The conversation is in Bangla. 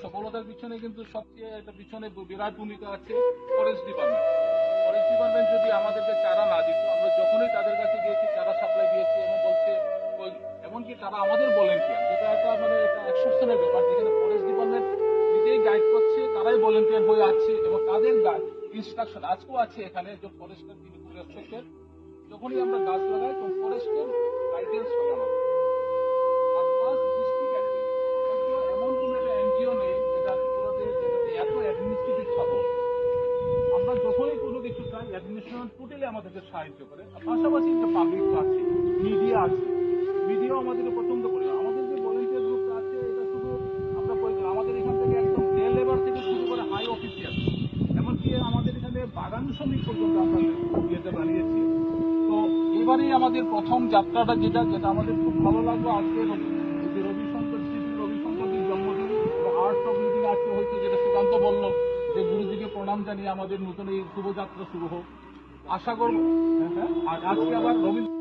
সফলতার পিছনে কিন্তু সবচেয়ে একটা পিছনে বিরাট ভূমিকা আছে ফরেস্ট ডিপার্টমেন্ট। ফরেস্ট ডিপার্টমেন্ট যদি আমাদেরকে চারা না দিত, আমরা যখনই তাদের কাছে গিয়েছি চারা সাপ্লাই দিয়েছি এবং বলছে এমনকি তারা আমাদের ভলেন্টিয়ার, যেটা একটা মানে এটা অ্যাকসেপশনের ব্যাপার, যেখানে ফরেস্ট ডিপার্টমেন্ট নিজেই গাইড করছে, তারাই ভলেন্টিয়ার হয়ে আছে এবং তাদের ইনস্ট্রাকশন আজকেও আছে। এখানে যে ফরেস্টার তিনি রেসপেক্টেড, যখনই আমরা গাছ লাগাই তখন ফরেস্টের গাইডেন্স হয় আমাদের। আর প্লাস ডিস্ট্রিক্ট এমন কোন একটা এনজিও নেই যেটা ত্রিপুরাতে যেটাতে এত অ্যাডমিনিস্ট্রেটিভ সাপোর্ট। আমরা যখনই কোনো কিছু চাই অ্যাডমিনিস্ট্রেশন টোটালি আমাদেরকে সাহায্য করে। পাশাপাশি যে পাবলিক আছে, মিডিয়া আছে, মিডিয়াও আমাদেরকে পছন্দ করে। আমাদের যে ভলেন্টিয়ার গ্রুপটা আছে এটা শুধু আমরা আমাদের এখান থেকে একদম ডে লেবার থেকে শুরু করে হাই অফিসিয়াল, এমনকি আমাদের এখানে বাগান শ্রমিক পর্যন্ত আমরা ইয়েতে বানিয়েছি। তো এবারেই আমাদের প্রথম যাত্রাটা যেটা যেটা আমাদের খুব ভালো লাগলো, আজকে রবিশঙ্কর শ্রী রবিশঙ্করজির জন্মদিন এবং আর্টস অফ লিভিং আজকে হয়েছে, যেটা সুকান্ত বলল যে গুরুজিকে প্রণাম জানিয়ে আমাদের নতুন এই শুভযাত্রা শুরু হোক। আশা করব। হ্যাঁ, আর আজকে আবার রবীন্দ্র